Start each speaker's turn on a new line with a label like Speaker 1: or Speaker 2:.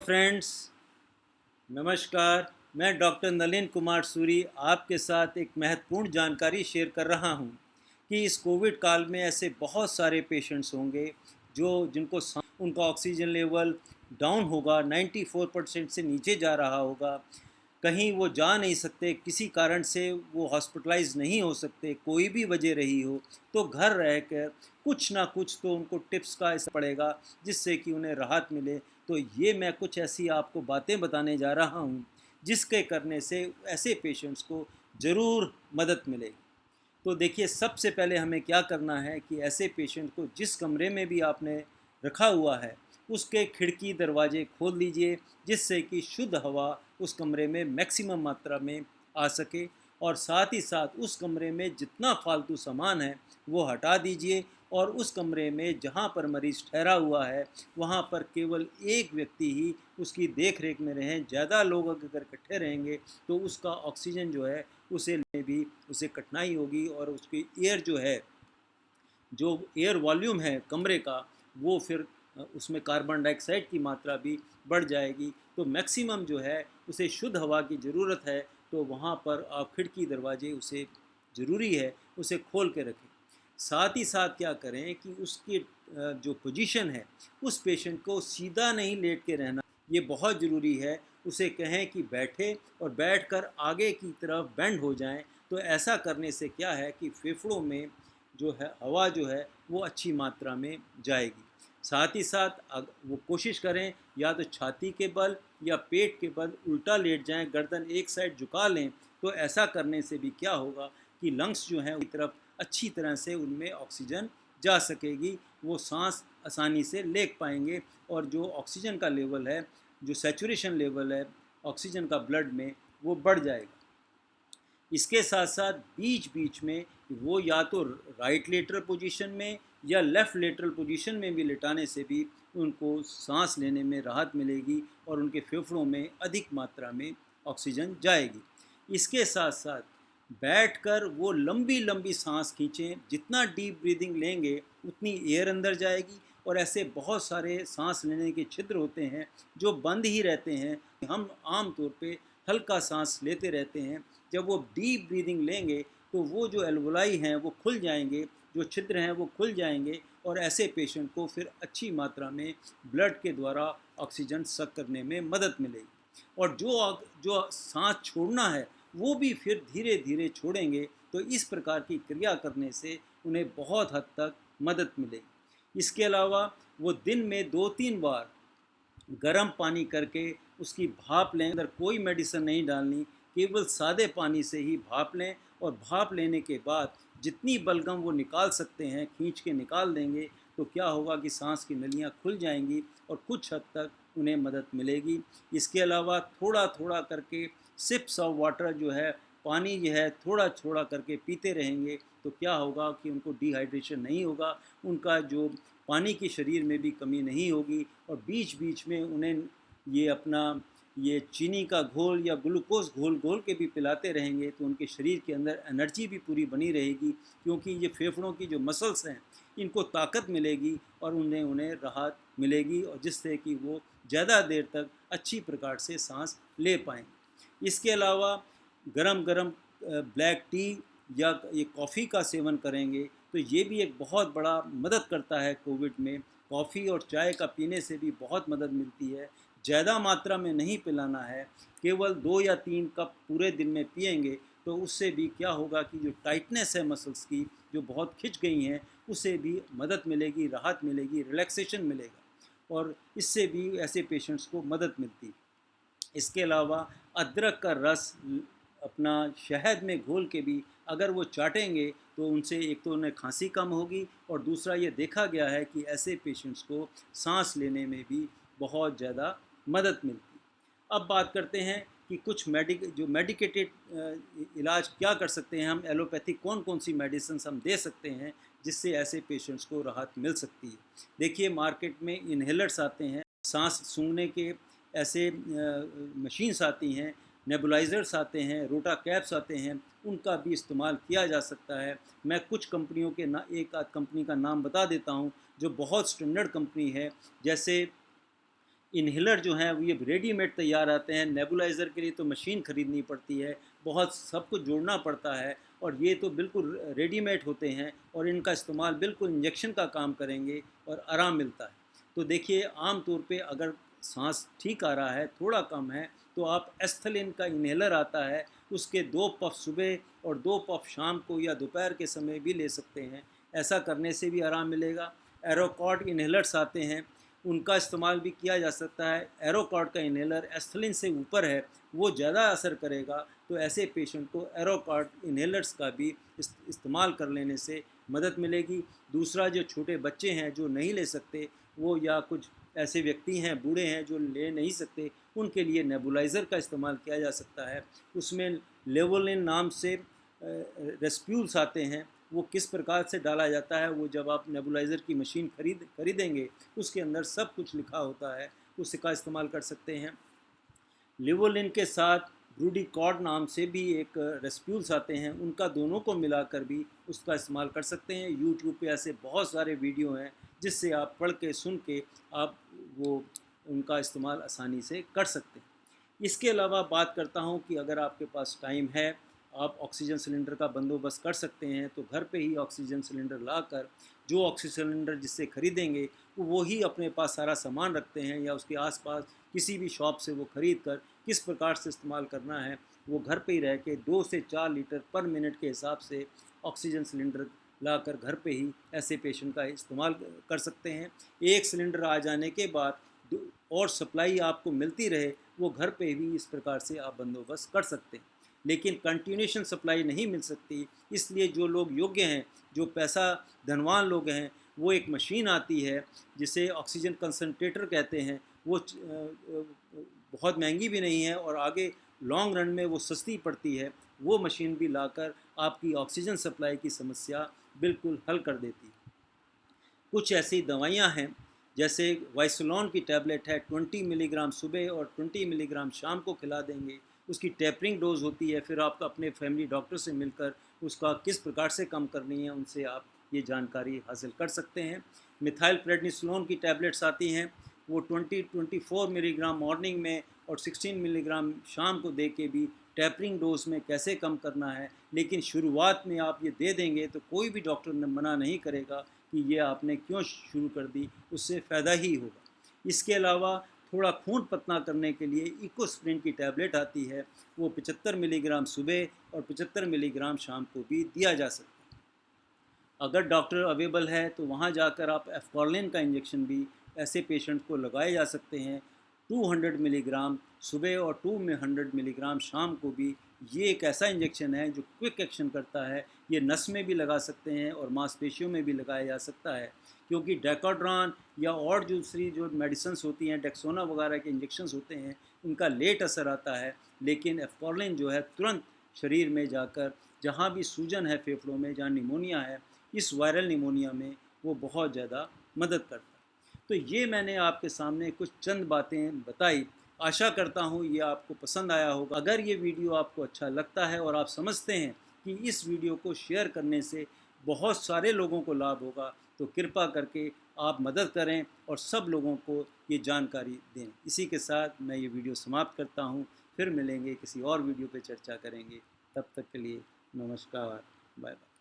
Speaker 1: Friends, नमस्कार। मैं doctor Nalin Kumar Suri आपके साथ एक महत्वपूर्ण जानकारी शेयर कर रहा हूं कि इस कोविड काल में ऐसे बहुत सारे पेशेंट्स होंगे जो जिनको उनका ऑक्सीजन लेवल डाउन होगा, 94% से नीचे जा रहा होगा। कहीं वो जा नहीं सकते, किसी कारण से वो हॉस्पिटलाइज नहीं हो सकते, कोई भी वजह रही हो, तो घर रहकर कुछ ना कुछ तो उनको टिप्स का इस्तेमाल पड़ेगा जिससे कि उन्हें राहत मिले। तो ये मैं कुछ ऐसी आपको बातें बताने जा रहा हूँ जिसके करने से ऐसे पेशेंट्स को ज़रूर मदद मिलेगी। तो देखिए, सबसे पहले हमें क्या करना है कि ऐसे पेशेंट को जिस कमरे में भी आपने रखा हुआ है उसके खिड़की दरवाजे खोल दीजिए जिससे कि शुद्ध हवा उस कमरे में मैक्सिमम मात्रा में आ सके। और साथ ही साथ उस कमरे में जितना फालतू सामान है वो हटा दीजिए और उस कमरे में जहाँ पर मरीज़ ठहरा हुआ है वहाँ पर केवल एक व्यक्ति ही उसकी देख रेख में रहें। ज़्यादा लोग अगर इकट्ठे रहेंगे तो उसका ऑक्सीजन जो है उसे लेने भी उसे कठिनाई होगी और उसकी एयर जो है, जो एयर वॉल्यूम है कमरे का, वो फिर उसमें कार्बन डाइऑक्साइड की मात्रा भी बढ़ जाएगी। तो मैक्सिमम जो है उसे शुद्ध हवा की ज़रूरत है, तो वहाँ पर आप खिड़की दरवाजे उसे ज़रूरी है उसे खोल के रखें। साथ ही साथ क्या करें कि उसकी जो पोजीशन है उस पेशेंट को सीधा नहीं लेट के रहना, ये बहुत ज़रूरी है। उसे कहें कि बैठे और बैठकर आगे की तरफ बेंड हो जाएं। तो ऐसा करने से क्या है कि फेफड़ों में जो है हवा जो है वो अच्छी मात्रा में जाएगी। साथ ही साथ वो कोशिश करें या तो छाती के बल या पेट के बल उल्टा लेट जाएं, गर्दन एक साइड झुका लें। तो ऐसा करने से भी क्या होगा कि लंग्स जो हैं उस तरफ अच्छी तरह से उनमें ऑक्सीजन जा सकेगी, वो सांस आसानी से ले पाएंगे और जो ऑक्सीजन का लेवल है, जो सैचुरेशन लेवल है ऑक्सीजन का ब्लड में, वो बढ़ जाएगा। इसके साथ साथ बीच बीच में वो या तो राइट लेटरल पोजीशन में या लेफ़्ट लेटरल पोजीशन में भी लेटाने से भी उनको सांस लेने में राहत मिलेगी और उनके फेफड़ों में अधिक मात्रा में ऑक्सीजन जाएगी। इसके साथ साथ बैठकर वो लंबी लंबी सांस खींचें, जितना डीप ब्रीदिंग लेंगे उतनी एयर अंदर जाएगी। और ऐसे बहुत सारे सांस लेने के छिद्र होते हैं जो बंद ही रहते हैं, हम आम तौर पे हल्का सांस लेते रहते हैं। जब वो डीप ब्रीदिंग लेंगे तो वो जो एल्वोलाई हैं वो खुल जाएंगे, जो छिद्र हैं वो खुल जाएंगे और ऐसे पेशेंट को फिर अच्छी मात्रा में ब्लड के द्वारा ऑक्सीजन सक करने में मदद मिलेगी। और जो जो सांस छोड़ना है वो भी फिर धीरे धीरे छोड़ेंगे। तो इस प्रकार की क्रिया करने से उन्हें बहुत हद तक मदद मिलेगी। इसके अलावा वो दिन में 2-3 बार गर्म पानी करके उसकी भाप लें। अंदर कोई मेडिसिन नहीं डालनी, केवल सादे पानी से ही भाप लें और भाप लेने के बाद जितनी बलगम वो निकाल सकते हैं खींच के निकाल देंगे। तो क्या होगा कि सांस की नलियाँ खुल जाएंगी और कुछ हद तक उन्हें मदद मिलेगी। इसके अलावा थोड़ा थोड़ा करके सिप्स ऑफ वाटर जो है, पानी जो है थोड़ा थोड़ा करके पीते रहेंगे। तो क्या होगा कि उनको डिहाइड्रेशन नहीं होगा, उनका जो पानी की शरीर में भी कमी नहीं होगी। और बीच बीच में उन्हें ये अपना ये चीनी का घोल या ग्लूकोज घोल घोल के भी पिलाते रहेंगे तो उनके शरीर के अंदर एनर्जी भी पूरी बनी रहेगी, क्योंकि ये फेफड़ों की जो मसल्स हैं इनको ताकत मिलेगी और उन्हें उन्हें राहत मिलेगी, और जिससे कि वो ज़्यादा देर तक अच्छी प्रकार से सांस ले पाएंगे। इसके अलावा गरम गरम ब्लैक टी या ये कॉफ़ी का सेवन करेंगे तो ये भी एक बहुत बड़ा मदद करता है कोविड में। कॉफ़ी और चाय का पीने से भी बहुत मदद मिलती है। ज़्यादा मात्रा में नहीं पिलाना है, केवल 2 या 3 कप पूरे दिन में पिएंगे तो उससे भी क्या होगा कि जो टाइटनेस है मसल्स की, जो बहुत खिंच गई हैं, उसे भी मदद मिलेगी, राहत मिलेगी, रिलैक्सेशन मिलेगा और इससे भी ऐसे पेशेंट्स को मदद मिलती है। इसके अलावा अदरक का रस अपना शहद में घोल के भी अगर वो चाटेंगे तो उनसे एक तो उन्हें खांसी कम होगी और दूसरा ये देखा गया है कि ऐसे पेशेंट्स को सांस लेने में भी बहुत ज़्यादा मदद मिलती है। अब बात करते हैं कि कुछ मेडिकेटेड इलाज क्या कर सकते हैं हम, एलोपैथिक कौन कौन सी मेडिसिन हम दे सकते हैं जिससे ऐसे पेशेंट्स को राहत मिल सकती है। देखिए, मार्केट में इन्हेलर्स आते हैं, सांस सूंघने के ऐसे मशीन्स आती हैं, नेबुलाइज़र्स आते हैं, रोटा कैप्स आते हैं, उनका भी इस्तेमाल किया जा सकता है। मैं कुछ कंपनियों के एक आध कंपनी का नाम बता देता हूँ जो बहुत स्टैंडर्ड कंपनी है, जैसे इन्हेलर जो हैं वो ये रेडीमेड तैयार आते हैं। नेबुलाइज़र के लिए तो मशीन ख़रीदनी पड़ती है, बहुत सब कुछ जोड़ना पड़ता है, और ये तो बिल्कुल रेडीमेड होते हैं और इनका इस्तेमाल बिल्कुल इंजेक्शन का काम करेंगे और आराम मिलता है। तो देखिए, आम तौर पे अगर सांस ठीक आ रहा है, थोड़ा कम है, तो आप एस्थलीन का इन्हेलर आता है, उसके 2 पफ सुबह और 2 पफ शाम को या दोपहर के समय भी ले सकते हैं। ऐसा करने से भी आराम मिलेगा। एरोकॉर्ड इन्हेलर्स आते हैं, उनका इस्तेमाल भी किया जा सकता है। एरोकॉर्ड का इन्हेलर एस्थलीन से ऊपर है, वो ज़्यादा असर करेगा, तो ऐसे पेशेंट को एरोकॉर्ड इन्हेलर्स का भी इस्तेमाल कर लेने से मदद मिलेगी। दूसरा, जो छोटे बच्चे हैं जो नहीं ले सकते, वो या कुछ ऐसे व्यक्ति हैं, बूढ़े हैं जो ले नहीं सकते, उनके लिए नेबुलाइज़र का इस्तेमाल किया जा सकता है। उसमें लेवोलिन नाम से रेस्प्यूल्स आते हैं, वो किस प्रकार से डाला जाता है, वो जब आप नेबुलाइज़र की मशीन खरीदेंगे, उसके अंदर सब कुछ लिखा होता है, उसका इस्तेमाल कर सकते हैं। लिवोलिन के साथ ब्रूडिकॉर्ड नाम से भी एक रेस्प्यूल्स आते हैं, उनका दोनों को मिलाकर भी उसका इस्तेमाल कर सकते हैं। यूट्यूब पे ऐसे बहुत सारे वीडियो हैं जिससे आप पढ़ के सुन के आप वो उनका इस्तेमाल आसानी से कर सकते हैं। इसके अलावा बात करता हूँ कि अगर आपके पास टाइम है, आप ऑक्सीजन सिलेंडर का बंदोबस्त कर सकते हैं, तो घर पे ही ऑक्सीजन सिलेंडर लाकर जो ऑक्सीजन सिलेंडर जिससे ख़रीदेंगे वो ही अपने पास सारा सामान रखते हैं, या उसके आसपास किसी भी शॉप से वो ख़रीद कर किस प्रकार से इस्तेमाल करना है, वो घर पे ही रह के 2 से 4 लीटर पर मिनट के हिसाब से ऑक्सीजन सिलेंडर लाकर घर पे ही ऐसे पेशेंट का इस्तेमाल कर सकते हैं। एक सिलेंडर आ जाने के बाद और सप्लाई आपको मिलती रहे, वो घर पे भी इस प्रकार से आप बंदोबस्त कर सकते हैं। लेकिन कंटिन्यूशन सप्लाई नहीं मिल सकती, इसलिए जो लोग योग्य हैं, जो पैसा धनवान लोग हैं, वो एक मशीन आती है जिसे ऑक्सीजन कंसनट्रेटर कहते हैं, वो बहुत महंगी भी नहीं है और आगे लॉन्ग रन में वो सस्ती पड़ती है। वो मशीन भी लाकर आपकी ऑक्सीजन सप्लाई की समस्या बिल्कुल हल कर देती है। कुछ ऐसी दवाइयाँ हैं, जैसे वाइसोलॉन की टैबलेट है, 20 मिलीग्राम सुबह और 20 मिलीग्राम शाम को खिला देंगे। उसकी टेपरिंग डोज होती है, फिर आप अपने फैमिली डॉक्टर से मिलकर उसका किस प्रकार से कम करनी है, उनसे आप ये जानकारी हासिल कर सकते हैं। मिथाइल प्रेडनिसोलोन की टैबलेट्स आती हैं, वो 24 मिलीग्राम मॉर्निंग में और 16 मिलीग्राम शाम को दे के भी टैपरिंग डोज में कैसे कम करना है। लेकिन शुरुआत में आप ये दे देंगे तो कोई भी डॉक्टर मना नहीं करेगा कि ये आपने क्यों शुरू कर दी, उससे फ़ायदा ही होगा। इसके अलावा थोड़ा खून पतला करने के लिए इकोस्प्रिन की टैबलेट आती है, वो 75 मिलीग्राम सुबह और 75 मिलीग्राम शाम को भी दिया जा सकता है। अगर डॉक्टर अवेलेबल है तो वहाँ जाकर आप एफकॉर्लिन का इंजेक्शन भी ऐसे पेशेंट को लगाए जा सकते हैं, 200 मिलीग्राम सुबह और 200 मिलीग्राम शाम को भी। ये एक ऐसा इंजेक्शन है जो क्विक एक्शन करता है, ये नस में भी लगा सकते हैं और मांसपेशियों में भी लगाया जा सकता है, क्योंकि डेकाड्रॉन या और दूसरी जो मेडिसिन्स होती हैं, डेक्सोना वगैरह के इंजेक्शंस होते हैं, इनका लेट असर आता है। लेकिन एफकॉर्लिन जो है तुरंत शरीर में जाकर जहाँ भी सूजन है फेफड़ों में, जहाँ निमोनिया है, इस वायरल निमोनिया में वो बहुत ज़्यादा मदद करता है। तो ये मैंने आपके सामने कुछ चंद बातें बताई, आशा करता हूँ ये आपको पसंद आया होगा। अगर ये वीडियो आपको अच्छा लगता है और आप समझते हैं कि इस वीडियो को शेयर करने से बहुत सारे लोगों को लाभ होगा, तो कृपा करके आप मदद करें और सब लोगों को ये जानकारी दें। इसी के साथ मैं ये वीडियो समाप्त करता हूँ, फिर मिलेंगे किसी और वीडियो पे चर्चा करेंगे। तब तक के लिए नमस्कार, बाय बाय।